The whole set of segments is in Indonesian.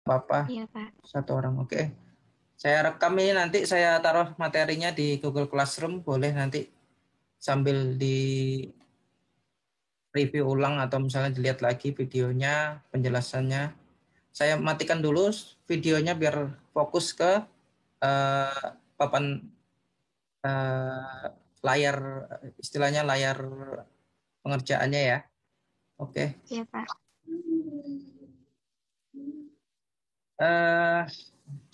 Bapak Iya, Pak. satu orang. Oke. Saya rekam ini, nanti saya taruh materinya di Google Classroom, boleh nanti sambil di review ulang atau misalnya dilihat lagi videonya, penjelasannya. Saya matikan dulu videonya biar fokus ke papan eh, layar, istilahnya layar pengerjaannya ya. Oke. Iya, Pak. Eh,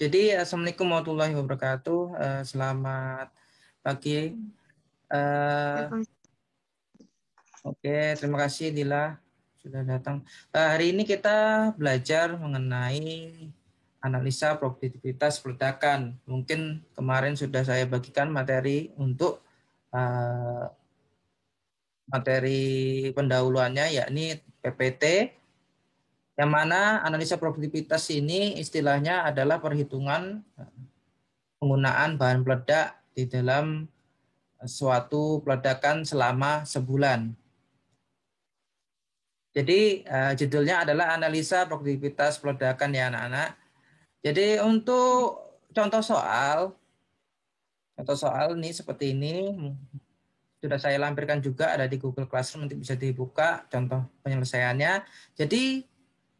jadi Assalamualaikum warahmatullahi wabarakatuh. Selamat pagi. Eh, Waalaikumsalam. oke, terima kasih Dila sudah datang. Hari ini kita belajar mengenai analisa produktivitas peledakan. Mungkin kemarin sudah saya bagikan materi untuk eh, materi pendahuluannya, yakni PPT, yang mana analisa produktivitas ini istilahnya adalah perhitungan penggunaan bahan peledak di dalam suatu peledakan selama sebulan. Jadi judulnya adalah analisa produktivitas peledakan ya anak-anak. Jadi untuk contoh soal nih seperti ini sudah saya lampirkan juga, ada di Google Classroom, nanti bisa dibuka contoh penyelesaiannya. Jadi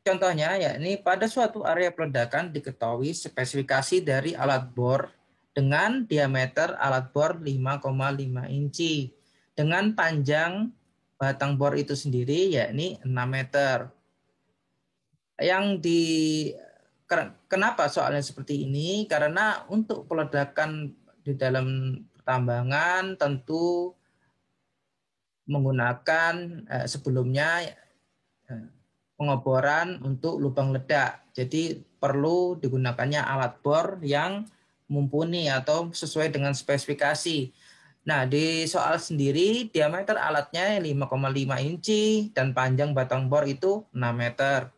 contohnya yakni pada suatu area peledakan diketahui spesifikasi dari alat bor dengan diameter alat bor 5,5 inci dengan panjang batang bor itu sendiri yakni 6 meter. Yang di Kenapa soalnya seperti ini? Karena untuk peledakan di dalam pertambangan tentu menggunakan sebelumnya pengoboran untuk lubang ledak. Jadi perlu digunakannya alat bor yang mumpuni atau sesuai dengan spesifikasi. Nah, di soal sendiri diameter alatnya 5,5 inci dan panjang batang bor itu 6 meter.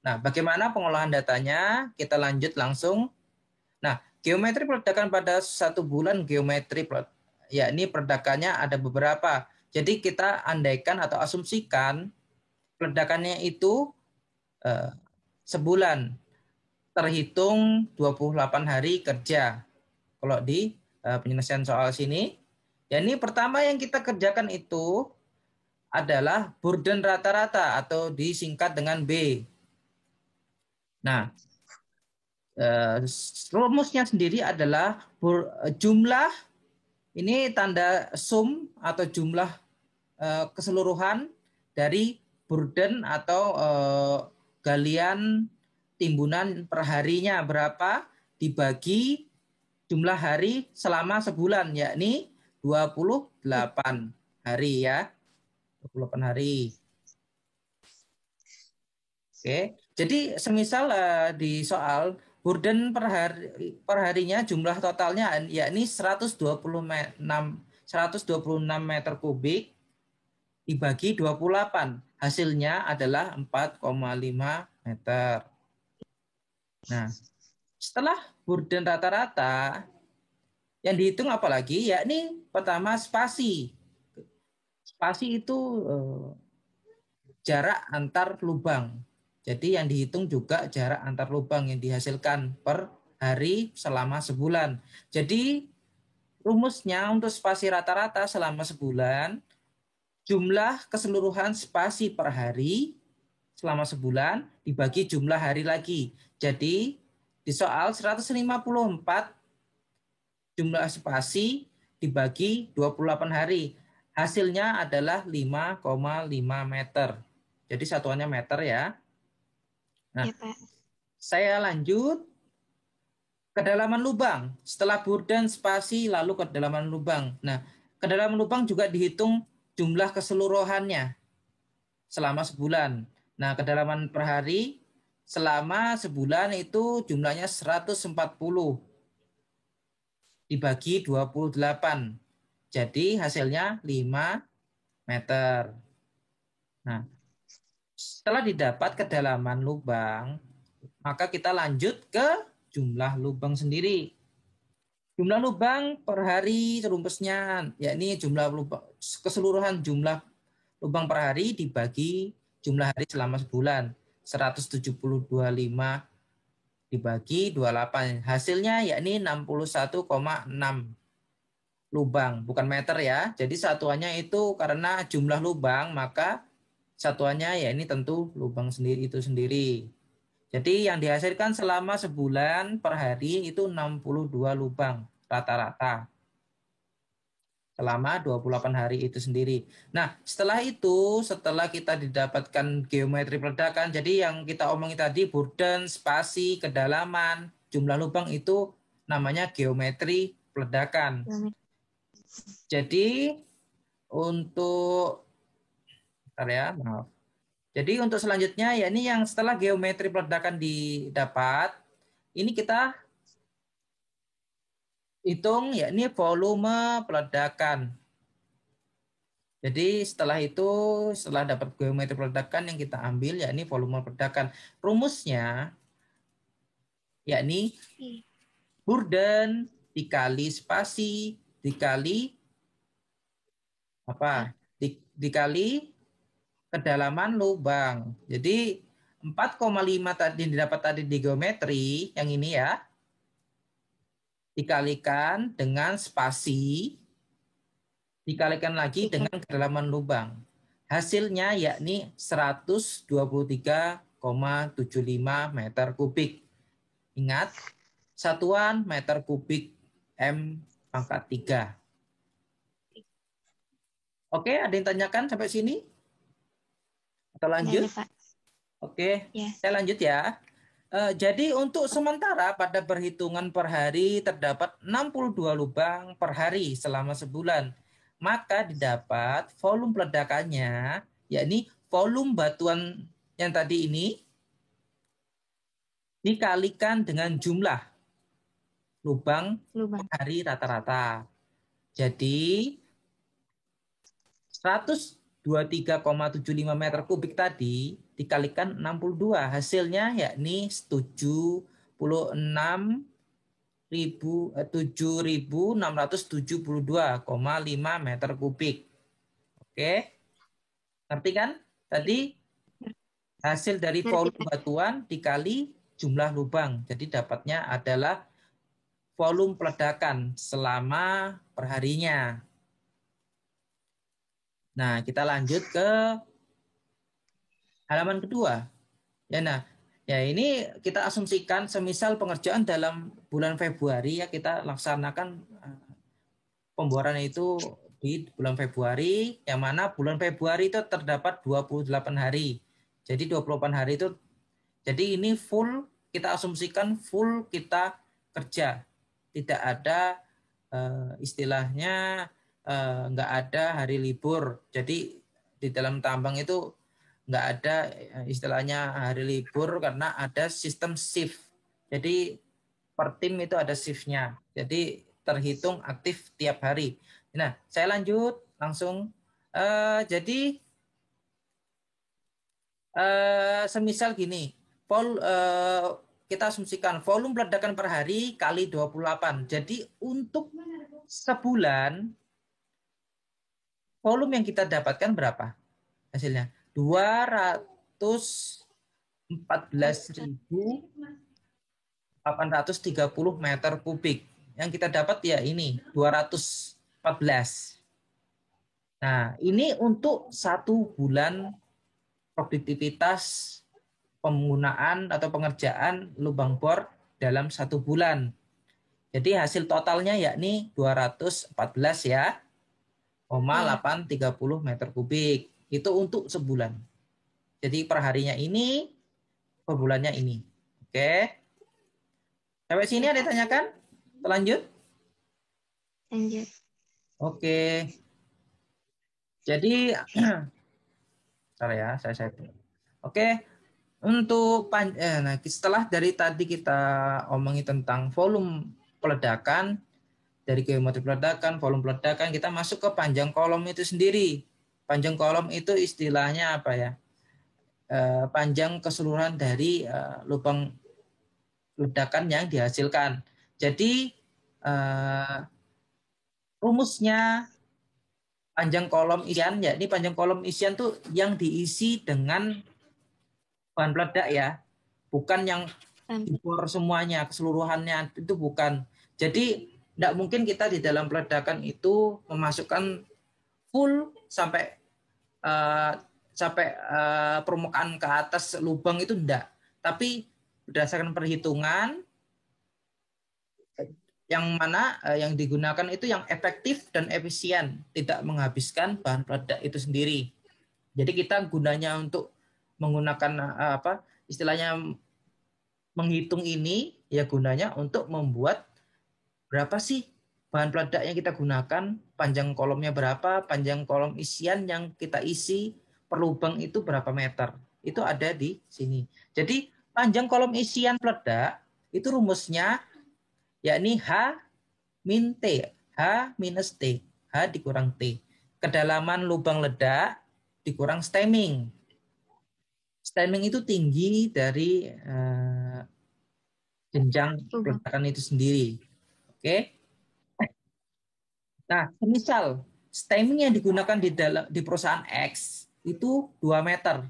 Nah, bagaimana pengolahan datanya? Kita lanjut langsung. Nah, geometri peledakan pada satu bulan yakni peledakannya ada beberapa. Jadi kita andaikan atau asumsikan peledakannya itu eh, sebulan, terhitung 28 hari kerja. Kalau di penyelesaian soal sini, ya ini pertama yang kita kerjakan itu adalah burden rata-rata atau disingkat dengan B. Nah, rumusnya sendiri adalah jumlah, ini tanda sum atau jumlah keseluruhan dari burden atau galian timbunan perharinya berapa dibagi jumlah hari selama sebulan, yakni 28 hari ya. 28 hari. Oke, jadi semisal di soal burden perharinya jumlah totalnya yakni 126 meter kubik dibagi 28. Hasilnya adalah 4,5 meter. Nah, setelah burden rata-rata yang dihitung apalagi, yakni pertama spasi. Spasi itu jarak antar lubang. Jadi yang dihitung juga jarak antar lubang yang dihasilkan per hari selama sebulan. Jadi rumusnya untuk spasi rata-rata selama sebulan, jumlah keseluruhan spasi per hari selama sebulan dibagi jumlah hari lagi. Jadi di soal 154 jumlah spasi dibagi 28 hari. Hasilnya adalah 5,5 meter. Jadi satuannya meter ya. Nah, Iya, Pak. saya lanjut kedalaman lubang. Setelah burden spasi lalu kedalaman lubang. Nah, kedalaman lubang juga dihitung jumlah keseluruhannya selama sebulan. Nah, kedalaman per hari selama sebulan itu jumlahnya 140 dibagi 28. Jadi hasilnya 5 meter. Nah, setelah didapat kedalaman lubang, maka kita lanjut ke jumlah lubang sendiri. Jumlah lubang per hari rumusnya, yakni jumlah lubang, keseluruhan jumlah lubang per hari dibagi jumlah hari selama sebulan, 170,25 dibagi 28. Hasilnya yakni 61,6 lubang, bukan meter ya. Jadi satuannya itu karena jumlah lubang, maka satuannya ya ini tentu lubang sendiri itu sendiri. Jadi yang dihasilkan selama sebulan per hari itu 62 lubang rata-rata selama 28 hari itu sendiri. Nah, setelah itu, setelah kita didapatkan geometri peledakan, jadi yang kita omongin tadi, burden, spasi, kedalaman, jumlah lubang itu namanya geometri peledakan. Jadi untuk, bentar ya, maaf. Jadi untuk selanjutnya, ya ini yang setelah geometri peledakan didapat, ini kita hitung yakni volume peledakan. Jadi setelah itu, setelah dapat geometri peledakan yang kita ambil yakni volume peledakan. Rumusnya yakni burden dikali spasi dikali apa? Dikali kedalaman lubang. Jadi 4,5 tadi didapat tadi di geometri yang ini ya, dikalikan dengan spasi dikalikan lagi dengan kedalaman lubang. Hasilnya yakni 123,75 meter kubik. Ingat, satuan meter kubik M pangkat 3. Oke, ada yang tanyakan sampai sini? Atau lanjut? Oke, ya. Saya lanjut ya. Jadi untuk sementara pada perhitungan per hari terdapat 62 lubang per hari selama sebulan. Maka didapat volume peledakannya, yakni volume batuan yang tadi ini dikalikan dengan jumlah lubang per hari rata-rata. Jadi 123,75 meter kubik tadi dikalikan 62, hasilnya yakni 7.672,5 meter kubik. Oke, ngerti kan? Tadi hasil dari volume batuan dikali jumlah lubang. Jadi dapatnya adalah volume peledakan selama perharinya. Nah, kita lanjut ke halaman kedua. Ya, nah, ya ini kita asumsikan semisal pengerjaan dalam bulan Februari ya kita laksanakan pemboran itu di bulan Februari, yang mana bulan Februari itu terdapat 28 hari. Jadi 28 hari itu, jadi ini full, kita asumsikan full kita kerja. Tidak ada istilahnya nggak ada hari libur. Jadi di dalam tambang itu nggak ada istilahnya hari libur karena ada sistem shift. Jadi per tim itu ada shiftnya. Jadi terhitung aktif tiap hari. Nah, saya lanjut langsung. Jadi semisal gini, kita asumsikan volume peledakan per hari kali 28. Jadi untuk sebulan volume yang kita dapatkan berapa hasilnya? 214.830 meter kubik. Yang kita dapat ya ini 214. Nah, ini untuk 1 bulan produktivitas penggunaan atau pengerjaan lubang bor dalam 1 bulan. Jadi hasil totalnya yakni 214 ya, 830 meter kubik. Itu untuk sebulan. Jadi per harinya ini, per bulannya ini. Oke. Sampai sini ada yang tanyakan? Lanjut? Lanjut. Oke. Jadi, bentar ya, saya. Oke. Untuk nah, setelah dari tadi kita omongi tentang volume peledakan, dari geometri peledakan, volume peledakan, kita masuk ke panjang kolom itu sendiri. Panjang kolom itu istilahnya apa ya? Panjang keseluruhan dari lubang ledakan yang dihasilkan. Jadi rumusnya panjang kolom isian, ya ini panjang kolom isian tuh yang diisi dengan bahan peledak ya, bukan yang dibor semuanya, keseluruhannya itu bukan. Jadi tidak mungkin kita di dalam peledakan itu memasukkan full sampai permukaan ke atas lubang itu enggak. Tapi berdasarkan perhitungan yang mana yang digunakan itu yang efektif dan efisien, tidak menghabiskan bahan peledak itu sendiri. Jadi kita gunanya untuk menggunakan istilahnya menghitung ini ya gunanya untuk membuat berapa sih bahan peledak yang kita gunakan, panjang kolomnya berapa, panjang kolom isian yang kita isi per lubang itu berapa meter. Itu ada di sini. Jadi panjang kolom isian peledak itu rumusnya yakni H min T. H minus T. H dikurang T. Kedalaman lubang ledak dikurang stemming. Stemming itu tinggi dari jenjang peledakan itu sendiri. Oke. Nah, misal stemming yang digunakan di perusahaan X itu 2 meter.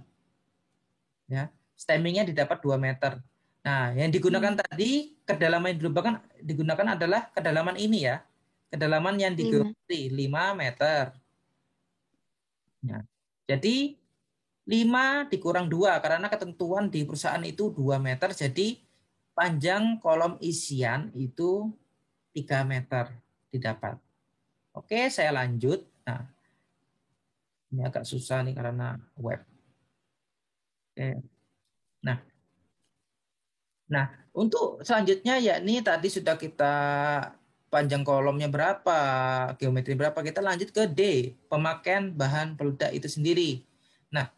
Ya, stemmingnya didapat 2 meter. Nah, yang digunakan tadi kedalaman yang digunakan adalah kedalaman ini ya. Kedalaman yang digeluti 5 meter. Ya. Jadi 5 dikurang 2 karena ketentuan di perusahaan itu 2 meter. Jadi panjang kolom isian itu 3 meter didapat. Oke, saya lanjut. Nah, ini agak susah nih karena web. Oke. Nah, untuk selanjutnya yakni tadi sudah kita panjang kolomnya berapa, geometri berapa, kita lanjut ke D, pemakaian bahan peledak itu sendiri. Nah,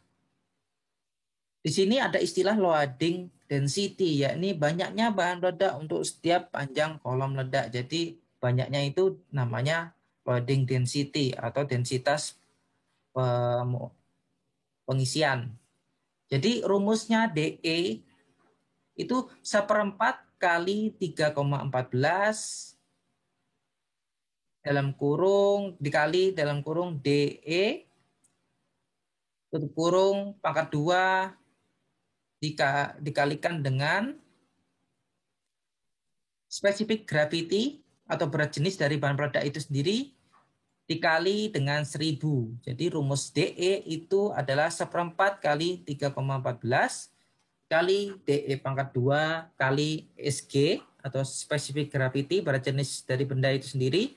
di sini ada istilah loading density, yakni banyaknya bahan peledak untuk setiap panjang kolom ledak. Jadi banyaknya itu namanya loading density atau densitas pengisian. Jadi rumusnya DE itu 1/4 kali 3,14 dalam kurung dikali dalam kurung DE tutup kurung pangkat 2 dikalikan dengan spesifik gravity atau berat jenis dari bahan peledak itu sendiri dikali dengan 1000. Jadi rumus DE itu adalah 1/4 kali 3,14 kali DE pangkat 2 kali SG atau spesifik gravity berat jenis dari benda itu sendiri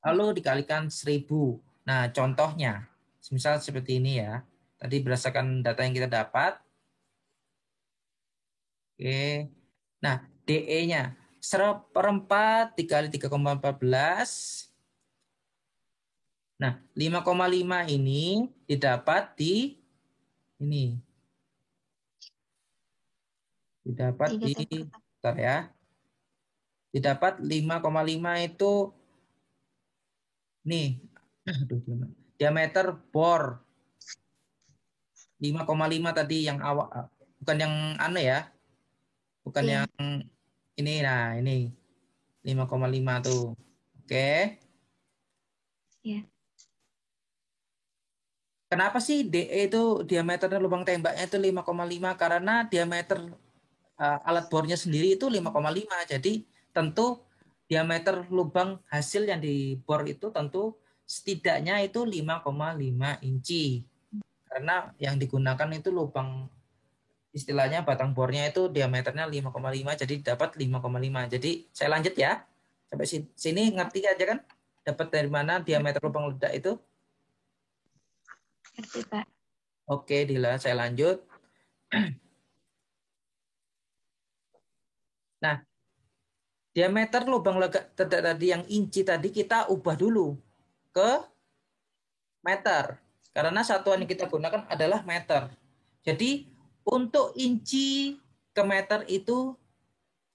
lalu dikalikan 1000. Nah, contohnya misal seperti ini ya. Tadi berdasarkan data yang kita dapat. Oke. Nah, DE-nya 1/4 dikali 3,14. Nah, 5,5 ini didapat di ini. Didapat di bentar ya. Didapat 5,5 itu nih. Aduh, diameter bor 5,5 tadi yang awal, bukan yang aneh ya. Bukan yang ini, nah ini 5,5 tuh. Oke. Iya. Kenapa sih DE itu diameternya lubang tembaknya itu 5,5? Karena diameter alat bornya sendiri itu 5,5. Jadi tentu diameter lubang hasil yang dibor itu tentu setidaknya itu 5,5 inci. Karena yang digunakan itu lubang istilahnya batang bornya itu diameternya 5,5 jadi dapat 5,5. Jadi saya lanjut ya. Sampai sini ngerti aja kan? Dapat dari mana diameter lubang ledak itu? Ngerti, Pak. Oke, Dila, saya lanjut. Nah, diameter lubang ledak tadi yang inci tadi kita ubah dulu ke meter. Karena satuan yang kita gunakan adalah meter. Jadi untuk inci ke meter itu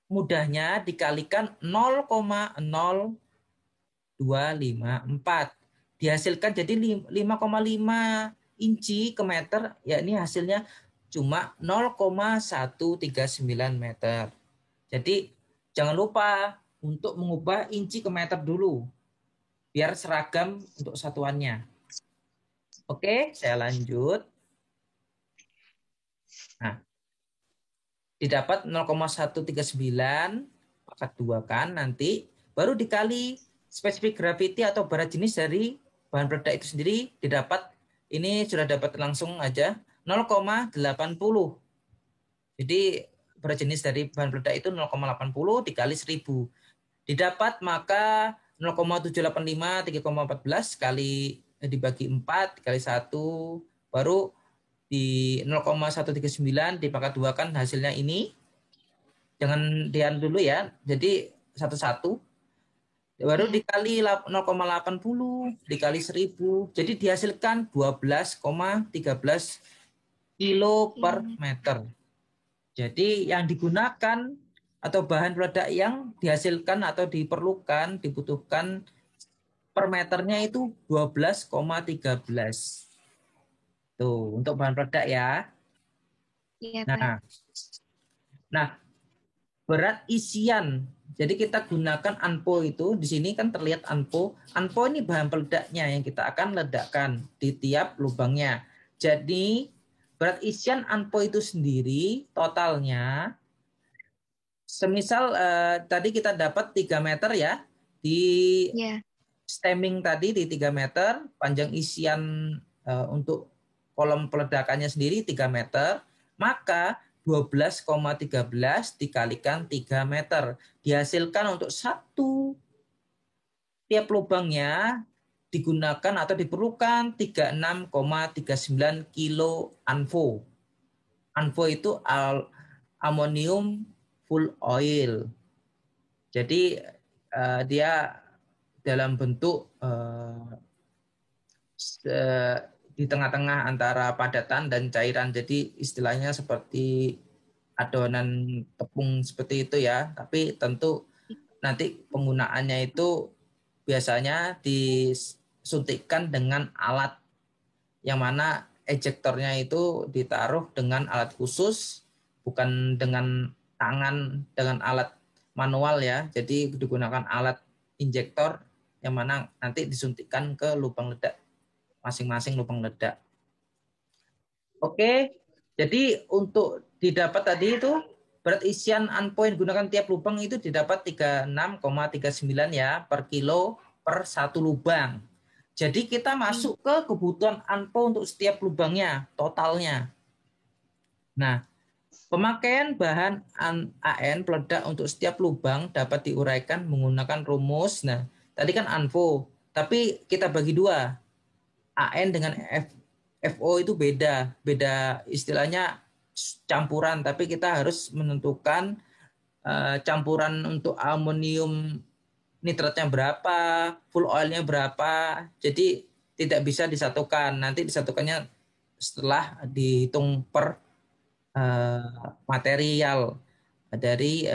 mudahnya dikalikan 0,0254. Dihasilkan jadi 5,5 inci ke meter, yakni hasilnya cuma 0,139 meter. Jadi jangan lupa untuk mengubah inci ke meter dulu, biar seragam untuk satuannya. Oke, saya lanjut. Nah, didapat 0,139 pangkat 2 kan nanti baru dikali spesifik gravity atau berat jenis dari bahan peledak itu sendiri didapat ini sudah dapat langsung aja 0,80. Jadi berat jenis dari bahan peledak itu 0,80 dikali 1000. Didapat maka 0,785 3,14 kali dibagi 4 kali 1 baru di 0,139 dipangkat 2 kan hasilnya ini. Jangan dian dulu ya. Jadi satu-satu baru dikali 0,80 dikali 1000. Jadi dihasilkan 12,13 kilo per meter. Jadi yang digunakan atau bahan peledak yang dihasilkan atau dibutuhkan per meternya itu 12,13. Tuh, untuk bahan peledak ya. Iya, Nah, Pak. berat isian. Jadi kita gunakan ANPO itu, di sini kan terlihat ANPO. ANPO ini bahan peledaknya yang kita akan ledakkan di tiap lubangnya. Jadi berat isian ANPO itu sendiri totalnya semisal tadi kita dapat 3 meter ya di stemming tadi di 3 meter, panjang isian untuk kolom peledakannya sendiri 3 meter, maka 12,13 dikalikan 3 meter. Dihasilkan untuk satu tiap lubangnya digunakan atau diperlukan 36,39 kilo ANFO. ANFO itu amonium full oil. Jadi dia dalam bentuk di tengah-tengah antara padatan dan cairan. Jadi istilahnya seperti adonan tepung seperti itu ya. Tapi tentu nanti penggunaannya itu biasanya disuntikkan dengan alat yang mana ejektornya itu ditaruh dengan alat khusus, bukan dengan tangan dengan alat manual ya. Jadi digunakan alat injektor yang mana nanti disuntikkan ke lubang ledak masing-masing lubang ledak. Oke, jadi untuk didapat tadi itu berat isian ANPO yang digunakan tiap lubang itu didapat 36,39 ya per kilo per satu lubang. Jadi kita masuk ke kebutuhan ANPO untuk setiap lubangnya, totalnya. Nah, pemakaian bahan AN peledak untuk setiap lubang dapat diuraikan menggunakan rumus. Nah, tadi kan ANFO, tapi kita bagi dua. AN dengan FO itu beda istilahnya campuran, tapi kita harus menentukan campuran untuk amonium nitratnya berapa, full oilnya berapa. Jadi tidak bisa disatukan. Nanti disatukannya setelah dihitung per material dari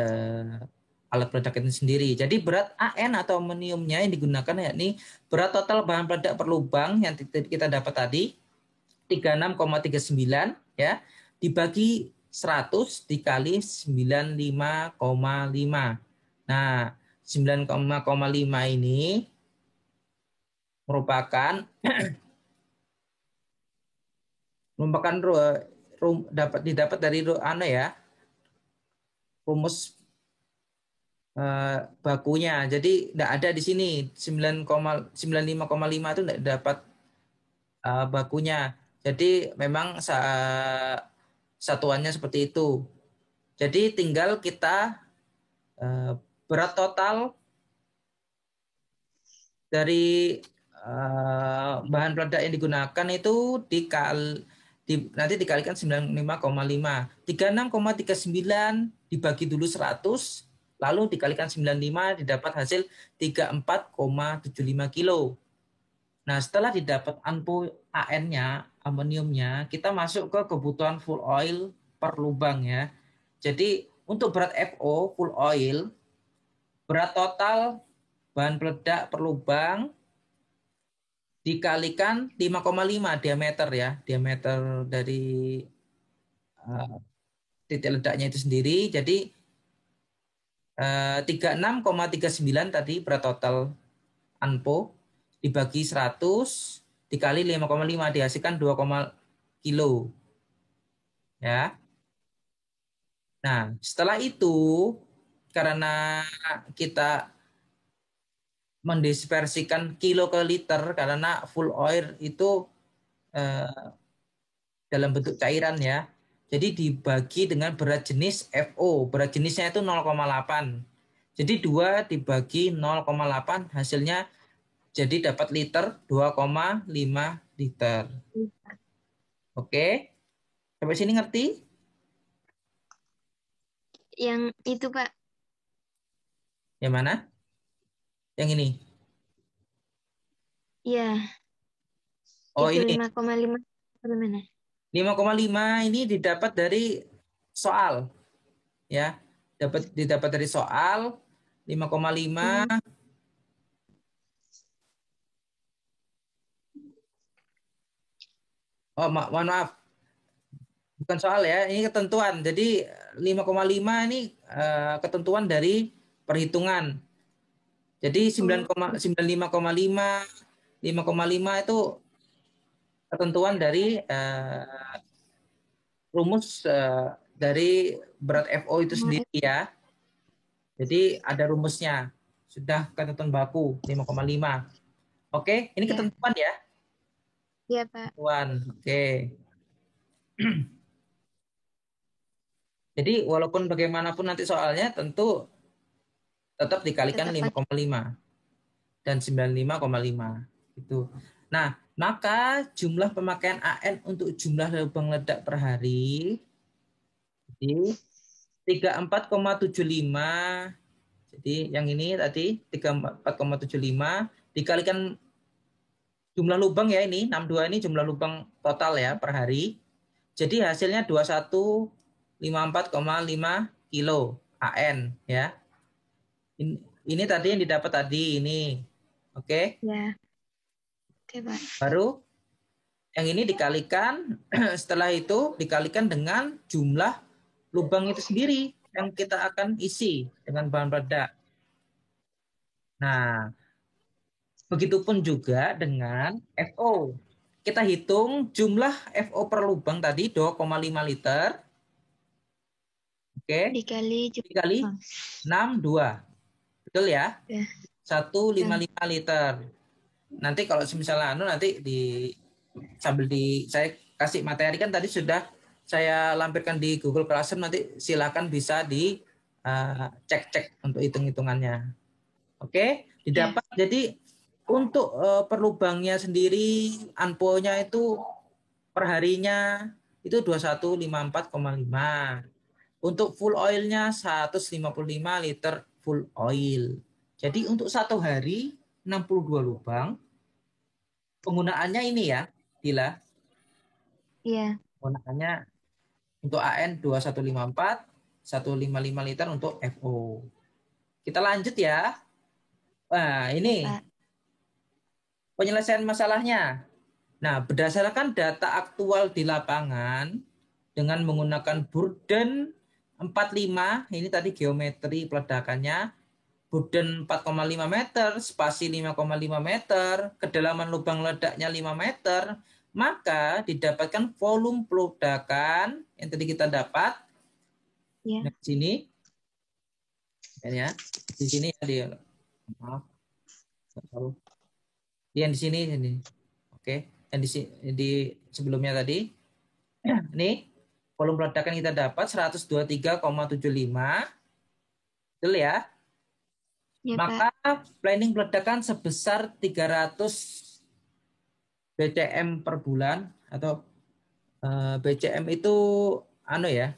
alat peledak itu sendiri. Jadi berat AN atau amoniumnya yang digunakan yakni berat total bahan peledak per lubang yang kita dapat tadi 36,39 ya dibagi 100 dikali 95,5. Nah, 9,5 ini merupakan didapat dari rumus bakunya. Jadi tidak ada di sini 95,5 itu tidak dapat bakunya. Jadi memang satuannya seperti itu. Jadi tinggal kita berat total dari bahan peledak yang digunakan itu nanti dikalikan 95,5. 36,39 dibagi dulu 100, lalu dikalikan 95 didapat hasil 34,75 kilo. Nah, setelah didapat AN-nya, amoniumnya, kita masuk ke kebutuhan full oil per lubang ya. Jadi untuk berat FO full oil, berat total bahan peledak per lubang dikalikan 5,5 diameter ya, diameter dari titik ledaknya itu sendiri. Jadi 36,39 tadi berat total ANPO dibagi 100 dikali 5,5 dihasilkan 2, kilo. Ya. Nah, setelah itu karena kita mendispersikan kilo ke liter karena full oil itu dalam bentuk cairan ya. Jadi dibagi dengan berat jenis FO. Berat jenisnya itu 0,8. Jadi 2 dibagi 0,8 hasilnya jadi dapat liter 2,5 liter. Oke. Sampai sini ngerti? Yang itu, Pak. Yang mana? Yang ini. Iya, Oh, itu ini 5,5 bagaimana? 5,5 ini didapat dari soal ya. Didapat dari soal 5,5. Hmm. Oh, mohon maaf. Bukan soal ya, ini ketentuan. Jadi 5,5 ini ketentuan dari perhitungan. Jadi Oh, 95,5, 5,5 itu ketentuan dari rumus dari berat FO itu sendiri ya. Jadi ada rumusnya. Sudah ketentuan baku 5,5. Oke, ini ya, ketentuan ya. ya Pak. Ketentuan. Oke. Jadi walaupun bagaimanapun nanti soalnya tentu tetap dikalikan Tetap pakai. 5,5 dan 95,5 itu. Nah, maka jumlah pemakaian AN untuk jumlah lubang ledak per hari jadi 34,75. Jadi yang ini tadi 34,75 dikalikan jumlah lubang ya ini 62 ini jumlah lubang total ya per hari. Jadi hasilnya 2154,5 kilo AN ya. Ini tadi yang didapat tadi ini. Oke. Ya, oke Pak. Baru yang ini dikalikan setelah itu dikalikan dengan jumlah lubang itu sendiri yang kita akan isi dengan bahan peledak. Nah, begitupun juga dengan FO. Kita hitung jumlah FO per lubang tadi 2,5 liter. Oke. Dikali Dikali jumlah. 62. Betul ya? Ya, 155 liter. Nanti kalau misalnya nanti sambil saya kasih materi kan tadi sudah saya lampirkan di Google Classroom, nanti silakan bisa di cek-cek untuk hitung-hitungannya. Oke, ya, didapat. Jadi untuk per lubangnya sendiri anpo-nya itu perharinya itu 2154,5. Untuk full oilnya 155 liter full oil. Jadi untuk satu hari 62 lubang. Penggunaannya ini ya, Dila. ya, Penggunaannya untuk AN 2154, 155 liter untuk FO. Kita lanjut ya. Nah, ya ini Pak. penyelesaian masalahnya. Nah, berdasarkan data aktual di lapangan dengan menggunakan Burden 45, ini tadi geometri peledakannya, Burden 4,5 meter, spasi 5,5 meter, kedalaman lubang ledaknya 5 meter, maka didapatkan volume peledakan yang tadi kita dapat Ya, di sini ya. Di sini ya di maaf, yang di sini ini. Oke, yang di sebelumnya tadi. Ini volume peledakan kita dapat 123,75. Betul ya? ya Pak. Maka planning peledakan sebesar 300 BCM per bulan atau BCM itu anu ya.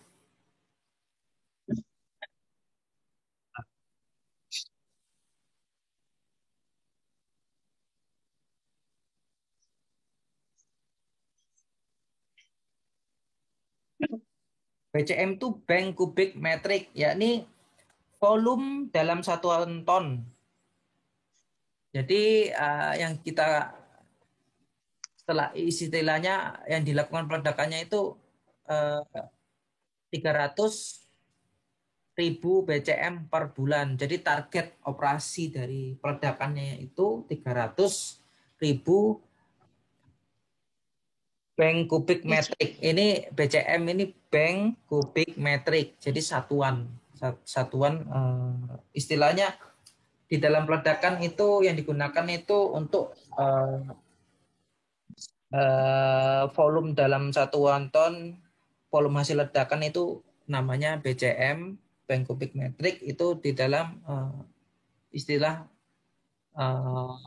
BCM itu bank kubik metrik, yakni volume dalam satuan ton. Jadi yang kita setelah istilahnya yang dilakukan peledakannya itu 300.000 BCM per bulan. Jadi target operasi dari peledakannya itu 300.000 bank kubik metrik. Ini BCM ini bank kubik metrik. Jadi satuan istilahnya di dalam peledakan itu yang digunakan itu untuk volume dalam satuan ton, volume hasil ledakan itu namanya BCM, bank kubik metrik. Itu di dalam istilah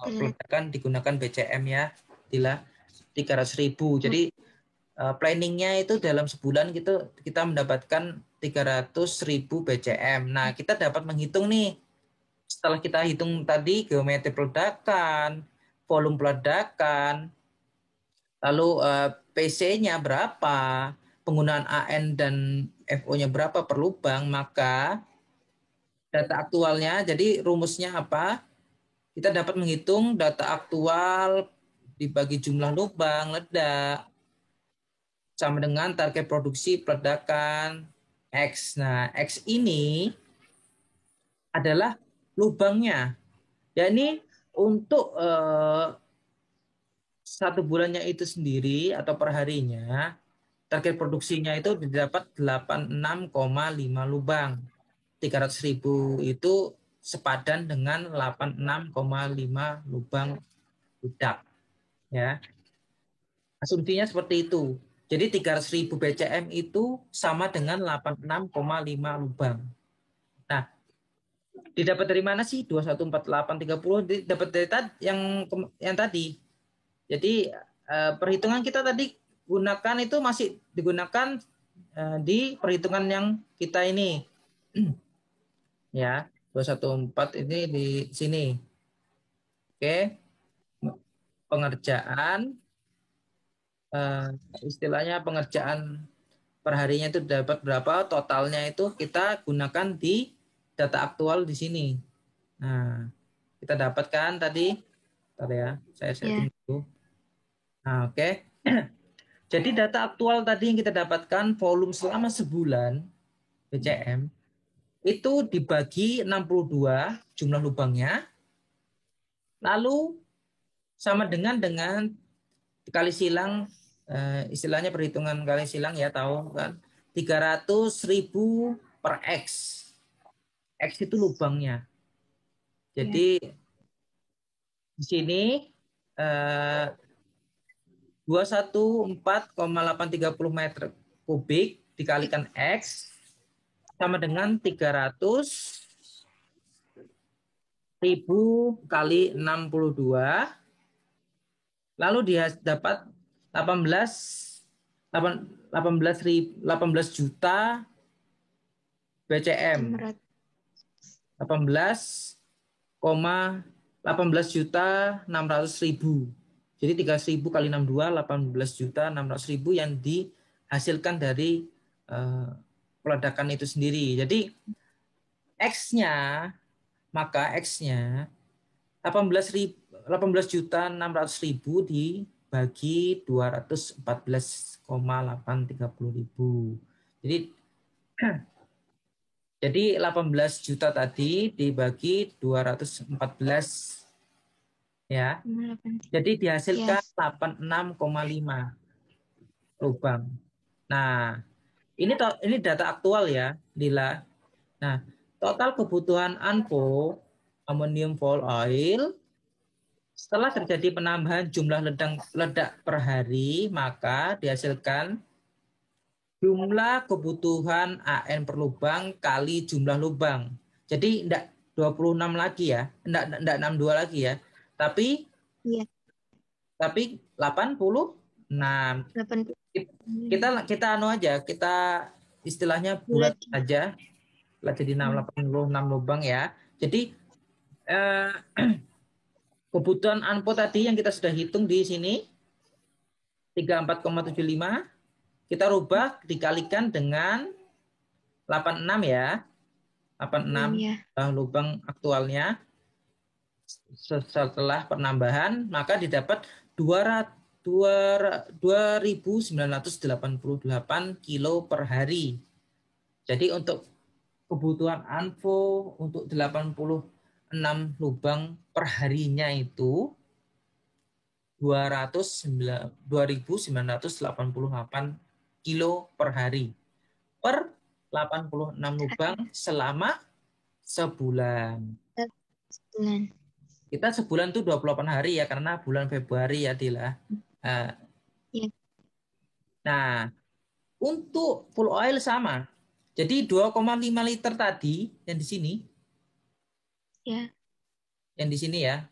peledakan digunakan BCM ya, Dila, 300.000. Jadi planningnya itu dalam sebulan kita mendapatkan 300.000 BCM. Nah, kita dapat menghitung nih, setelah kita hitung tadi geometri peledakan, volume peledakan, lalu PC-nya berapa, penggunaan AN dan FO-nya berapa per lubang, maka data aktualnya, jadi rumusnya apa? Kita dapat menghitung data aktual dibagi jumlah lubang ledak sama dengan target produksi peledakan X. Nah, X ini adalah lubangnya. Ya, ini untuk satu bulannya itu sendiri atau per harinya, target produksinya itu didapat 86,5 lubang. 300.000 itu sepadan dengan 86,5 lubang ledak. Ya. Asumsinya seperti itu. Jadi 300.000 BCM itu sama dengan 86,5 lubang. Nah, didapat dari mana sih 214830? Dapat dari yang tadi. Jadi perhitungan kita tadi gunakan itu masih digunakan di perhitungan yang kita ini. Ya, 214 ini di sini. Oke. Pengerjaan istilahnya pengerjaan perharinya itu dapat berapa, totalnya itu kita gunakan di data aktual di sini. Nah, kita dapatkan tadi, bentar ya, saya setting dulu. Nah, oke. Jadi data aktual tadi yang kita dapatkan volume selama sebulan BCM itu dibagi 62 jumlah lubangnya, lalu sama dengan kali silang, istilahnya perhitungan kali silang ya, tahu kan, 300.000 per X. X itu lubangnya. Jadi di sini 214,830 meter kubik dikalikan X sama dengan 300.000 kali 62. Lalu dia dapat 18 juta BCM. 18,600.000. Jadi 3.000 kali 62, 18.600.000 yang dihasilkan dari peledakan itu sendiri. Jadi X-nya, maka X-nya 18.600.000 dibagi 214,830.000. Jadi 18 juta tadi dibagi 214 ya. Jadi dihasilkan 86,5 lubang. Nah, ini data aktual ya, Lila. Nah, total kebutuhan ANFO ammonium fuel oil setelah terjadi penambahan jumlah ledak per hari, maka dihasilkan jumlah kebutuhan AN per lubang kali jumlah lubang. Jadi enggak 26 lagi ya, enggak 62 lagi ya. Tapi 86. Kita kita istilahnya bulat aja. Jadi 86 lubang ya. Jadi kebutuhan ANFO tadi yang kita sudah hitung di sini 34,75 kita rubah dikalikan dengan 86 ya. 86 lubang aktualnya setelah penambahan, maka didapat 2.988 kilo per hari. Jadi untuk kebutuhan ANFO untuk 86 lubang per harinya itu 2.988 kilo per hari per 86 lubang selama sebulan. Sebulan. Kita sebulan tuh 28 hari ya, karena bulan Februari ya, Dila. Ya. Nah, untuk full oil sama. Jadi 2,5 liter tadi yang di sini. Ya. Yang di sini ya.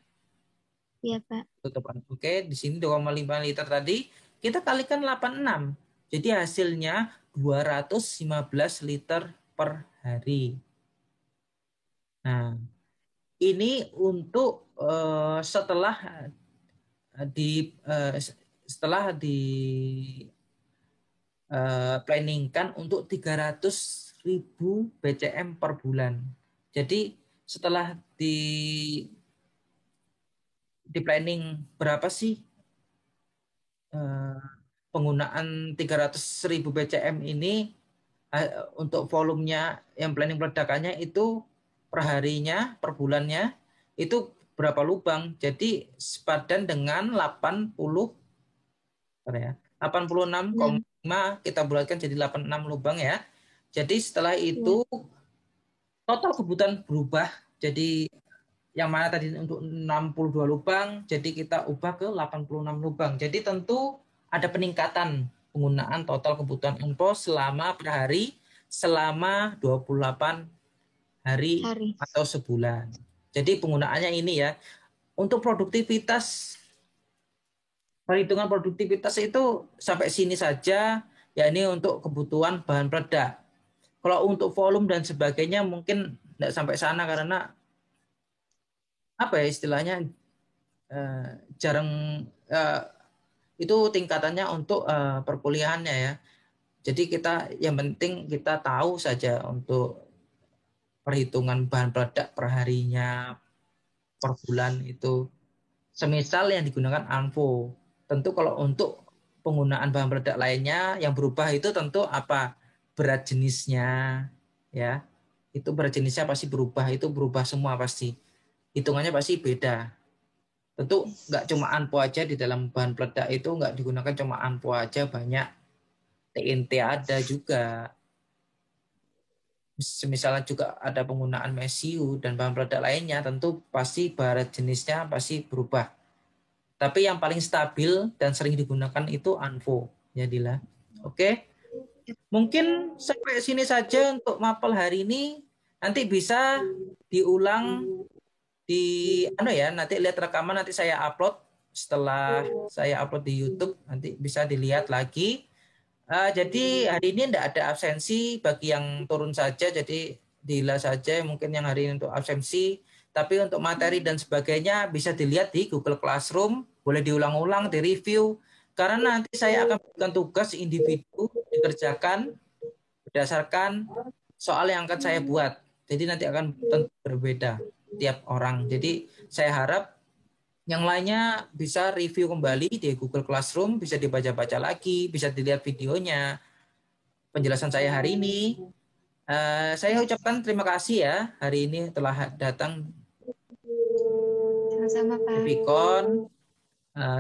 Iya, Pak. Tutupan. Oke, di sini 2,5 liter tadi kita kalikan 86. Jadi hasilnya 215 liter per hari. Nah, ini untuk setelah di planningkan untuk 300.000 BCM per bulan. Jadi setelah di planning berapa sih penggunaan 300.000 BCM ini untuk volumenya yang planning peledakannya itu per harinya, per bulannya itu berapa lubang. Jadi sepadan dengan 86,5 kita bulatkan jadi 86 lubang ya. Jadi setelah itu total kebutuhan berubah. Jadi yang mana tadi untuk 62 lubang, jadi kita ubah ke 86 lubang. Jadi tentu ada peningkatan penggunaan total kebutuhan info selama per hari selama 28 hari atau sebulan. Jadi penggunaannya ini ya. Untuk produktivitas, perhitungan produktivitas itu sampai sini saja, ya ini untuk kebutuhan bahan peledak. Kalau untuk volume dan sebagainya mungkin tidak sampai sana karena apa ya istilahnya jarang itu tingkatannya untuk perkuliahannya ya. Jadi kita yang penting kita tahu saja untuk perhitungan bahan peledak per harinya, per bulan itu. Semisal yang digunakan ANFO. Tentu kalau untuk penggunaan bahan peledak lainnya yang berubah itu tentu apa? Berat jenisnya ya. Itu berat jenisnya pasti berubah, itu berubah semua pasti. Hitungannya pasti beda. Tentu nggak cuma ANFO aja di dalam bahan peledak itu nggak digunakan cuma ANFO aja, banyak TNT ada juga. Misalnya juga ada penggunaan mesiu dan bahan peledak lainnya, tentu pasti bahan jenisnya pasti berubah. Tapi yang paling stabil dan sering digunakan itu ANFO, ya Dila. Oke, mungkin sampai sini saja untuk mapel hari ini. Nanti bisa diulang di nanti lihat rekaman, nanti saya upload setelah saya upload di YouTube, nanti bisa dilihat lagi. Jadi hari ini tidak ada absensi bagi yang turun saja, jadi Dila saja mungkin yang hari ini untuk absensi. Tapi untuk materi dan sebagainya bisa dilihat di Google Classroom, boleh diulang-ulang, direview. Karena nanti saya akan berikan tugas individu dikerjakan berdasarkan soal yang akan saya buat. Jadi nanti akan tentu berbeda tiap orang. Jadi saya harap yang lainnya bisa review kembali di Google Classroom, bisa dibaca-baca lagi, bisa dilihat videonya. Penjelasan saya hari ini. Saya ucapkan terima kasih ya hari ini telah datang Sama-sama, Pak. Vicon.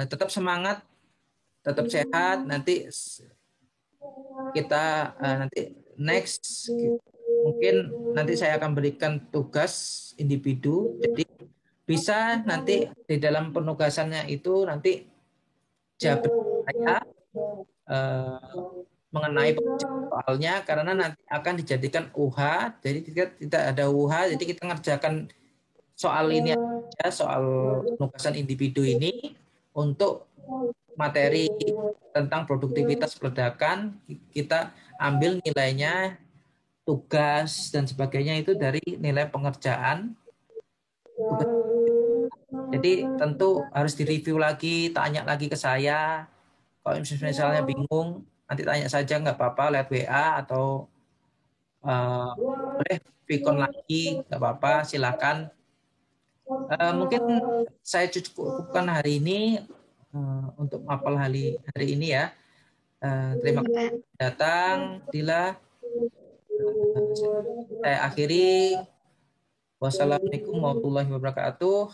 Tetap semangat, tetap sehat. Nanti kita nanti next mungkin nanti saya akan berikan tugas individu. Jadi bisa nanti di dalam penugasannya itu nanti jabat saya mengenai soalnya karena nanti akan dijadikan UH, jadi kita tidak ada UH, jadi kita ngerjakan soal ini aja, soal penugasan individu ini untuk materi tentang produktivitas peledakan, kita ambil nilainya, tugas dan sebagainya itu dari nilai pengerjaan. Jadi tentu harus direview lagi, tanya lagi ke saya. Kalau misalnya bingung, nanti tanya saja nggak apa-apa lewat WA atau boleh Vicon lagi, nggak apa-apa, silakan. Mungkin saya cukupkan hari ini untuk mapel hari ini ya. Terima kasih datang, Dila. Saya akhiri. Wassalamualaikum warahmatullahi wabarakatuh.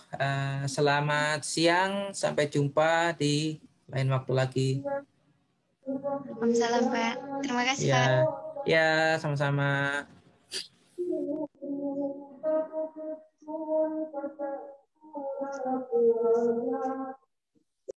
Selamat siang, sampai jumpa di lain waktu lagi. Waalaikumsalam, Pak. Terima kasih, Pak. Ya, ya, sama-sama.